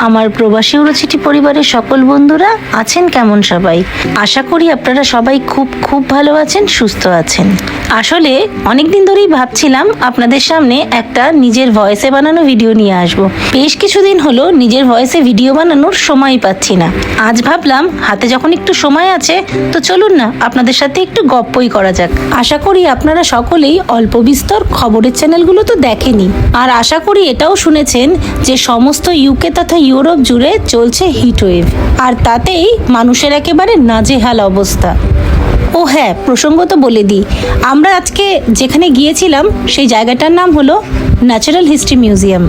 আমার প্রবাসী উড়োচিটি পরিবারের সকল বন্ধুরা আছেন কেমন সবাই। আশা করি আপনারা সবাই খুব খুব ভালো আছেন, সুস্থ আছেন। আসলে অনেকদিন ধরেই ভাবছিলাম আপনাদের সামনে একটা নিজের ভয়েসে বানানো ভিডিও নিয়ে আসব। বেশ কিছুদিন হলো নিজের ভয়েসে ভিডিও বানানোর সময় পাচ্ছি না। আজ ভাবলাম হাতে যখন একটু সময় আছে তো চলুন না আপনাদের সাথে একটু গপ্পই করা যাক। আশা করি আপনারা সকলেই অল্প বিস্তর খবরের চ্যানেলগুলো তো দেখেনি, আর আশা করি এটাও শুনেছেন যে সমস্ত ইউকে তথা ইউরোপ জুড়ে চলছে হিটওয়েভ, আর তাতেই মানুষের একেবারে নাজেহাল অবস্থা। ও হ্যাঁ, প্রসঙ্গ তো বলে দিই, আমরা আজকে যেখানে গিয়েছিলাম সেই জায়গাটার নাম হলো ন্যাচারাল হিস্ট্রি মিউজিয়াম।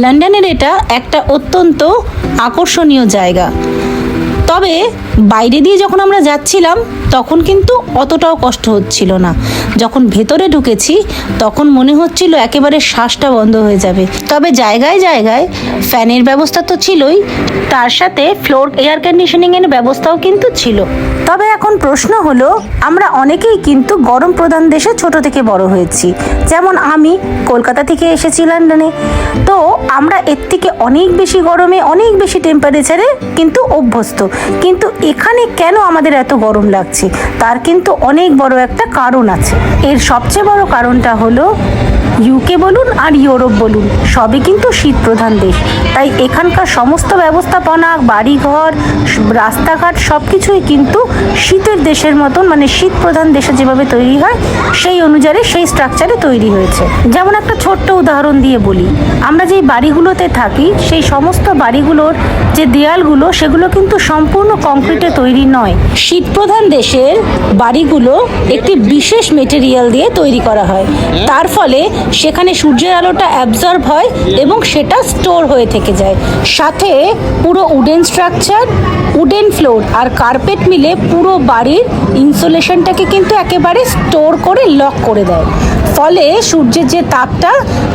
লন্ডনের এটা একটা অত্যন্ত আকর্ষণীয় জায়গা। তবে বাইরে দিয়ে যখন আমরা যাচ্ছিলাম তখন কিন্তু অতটাও কষ্ট হচ্ছিল না। যখন ভেতরে ঢুকেছি তখন মনে হচ্ছিল একেবারে শ্বাসটা বন্ধ হয়ে যাবে। তবে জায়গায় জায়গায় ফ্যানের ব্যবস্থা তো ছিলই, তার সাথে ফ্লোর এয়ার কন্ডিশনিংয়ের ব্যবস্থাও কিন্তু ছিল। তবে এখন প্রশ্ন হলো, আমরা অনেকেই কিন্তু গরম প্রধান দেশে ছোট থেকে বড় হয়েছি। যেমন আমি কলকাতা থেকে এসেছি লন্ডনে, তো আমরা এর থেকে অনেক বেশি গরমে, অনেক বেশি টেম্পারেচারে কিন্তু অভ্যস্ত। কিন্তু এখানে কেন আমাদের এত গরম লাগছে তার কিন্তু অনেক বড় একটা কারণ আছে। এর সবচেয়ে বড় কারণটা হলো ইউকে বলুন আর ইউরোপ বলুন, সবই কিন্তু শীত প্রধান দেশ। তাই এখানকার সমস্ত ব্যবস্থাপনা, বাড়িঘর, রাস্তাঘাট সব কিছুই কিন্তু শীতের দেশের মতন, মানে শীত প্রধান দেশে যেভাবে তৈরি হয় সেই অনুযায়ী সেই স্ট্রাকচারে তৈরি হয়েছে। যেমন একটা ছোট্ট উদাহরণ দিয়ে বলি, আমরা যেই বাড়িগুলোতে থাকি সেই সমস্ত বাড়িগুলোর যে দেয়ালগুলো সেগুলো কিন্তু সম্পূর্ণ কংক্রিটে তৈরি নয়। শীত প্রধান দেশের বাড়িগুলো একটি বিশেষ মেটেরিয়াল দিয়ে তৈরি করা হয়। তার ফলে সেখানে সূর্যের আলোটা অ্যাবজর্ব হয় এবং সেটা স্টোর হয়ে থেকে যায়। সাথে পুরো উডেন স্ট্রাকচার, উডেন ফ্লোর আর কার্পেট মিলে পুরো বাড়ির ইনসুলেশনটাকে কিন্তু একেবারে স্টোর করে লক করে দেয়। ফলে সূর্যের যে তাপটা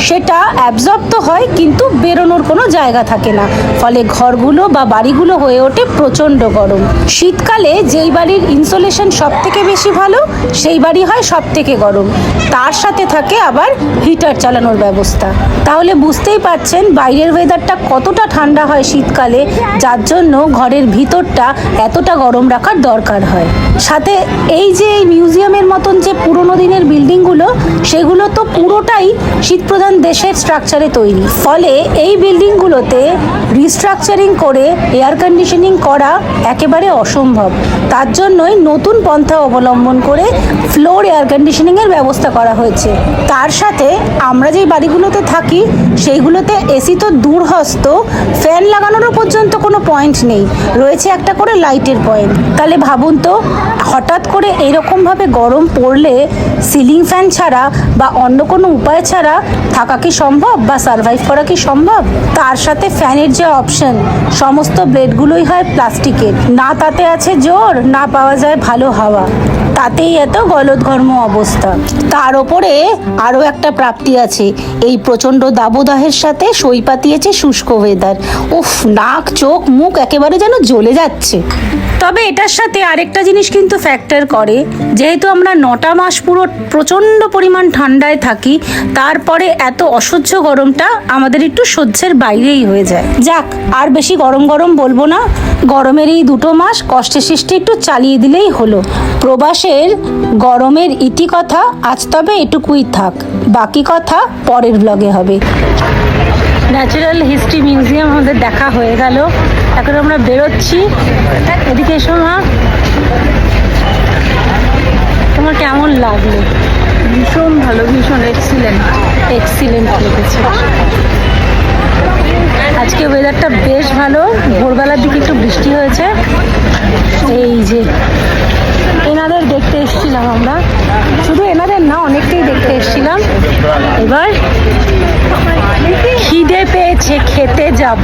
সেটা অ্যাবজর্ব তো হয় কিন্তু বেরোনোর কোনো জায়গা থাকে না। ফলে ঘরগুলো বা বাড়িগুলো হয়ে ওঠে প্রচণ্ড গরম। শীতকালে যেই বাড়ির ইনসুলেশন সব থেকে বেশি ভালো সেই বাড়ি হয় সব থেকে গরম। তার সাথে থাকে আবার হিটার চালানোর ব্যবস্থা। তাহলে বুঝতেই পারছেন বাইরের ওয়েদারটা কতটা ঠান্ডা হয় শীতকালে, যার জন্য ঘরের ভিতরটা এতটা গরম রাখার দরকার হয়। সাথে এই যে এই মিউজিয়ামের মতন যে পুরোনো দিনের বিল্ডিংগুলো, সেগুলো তো পুরোটাই শীতপ্রধান দেশের স্ট্রাকচারে তৈরি। ফলে এই বিল্ডিংগুলোতে রিস্ট্রাকচারিং করে এয়ার কন্ডিশনিং করা একেবারে অসম্ভব। তার জন্যই নতুন পন্থা অবলম্বন করে ফ্লোর এয়ার কন্ডিশনিংয়ের ব্যবস্থা করা হয়েছে। তার সাথে আমরা যেই বাড়িগুলোতে থাকি সেইগুলোতে এসি তো দূরহস্ত, ফ্যান লাগানোরও পর্যন্ত কোনো পয়েন্ট নেই, রয়েছে একটা করে লাইটের পয়েন্ট। তাহলে ভাবুন তো, হঠাৎ করে এরকমভাবে গরম পড়লে সিলিং ফ্যান ছাড়া বা অন্য কোনো উপায় ছাড়া থাকা কি সম্ভব বা সার্ভাইভ করা কি সম্ভব? তার সাথে ফ্যানের যে অপশন, সমস্ত ব্লেডগুলোই হয় প্লাস্টিকের, না তাতে আছে জোর, না পাওয়া যায় ভালো হাওয়া, তাতেই এত গলদঘর্ম অবস্থা। তার ওপরে আরও একটা প্রাপ্তি আছে, এই প্রচণ্ড দাবদাহের সাথে সই পাতিয়েছে শুষ্ক ওয়েদার। উফ, নাক চোখ মুখ একেবারে যেন জ্বলে যাচ্ছে। তবে এটার সাথে আরেকটা জিনিস কিন্তু ফ্যাক্টর করে, যেহেতু আমরা 9টা মাস পুরো প্রচণ্ড পরিমাণ ঠান্ডায় থাকি, তারপরে এত অসহ্য গরমটা আমাদের একটু সহ্যের বাইরেই হয়ে যায়। যাক, আর বেশি গরম গরম বলবো না, গরমের এই 2 মাস কষ্টে সৃষ্টি একটু চালিয়ে দিলেই হলো। প্রবাসের গরমের ইতিকথা আজ তবে এটুকুই থাক, বাকি কথা পরের ব্লগে হবে। ন্যাচারাল হিস্ট্রি মিউজিয়াম আমাদের দেখা হয়ে গেল, এখন আমরা বেরোচ্ছি। এদিকে এসো মা, তোমার কেমন লাগলো? ভীষণ ভালো, ভীষণ এক্সিলেন্ট লেগেছে। আজকে ওয়েদারটা বেশ ভালো, ভোরবেলার দিকে একটু বৃষ্টি হয়েছে। এই যে এনাদের দেখতে এসেছিলাম আমরা, শুধু এনাদের না অনেককেই দেখতে এসেছিলাম। এবার খিদে পেয়েছে, খেতে যাব।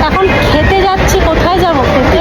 এখন খেতে যাচ্ছি, কোথায় যাব খেতে?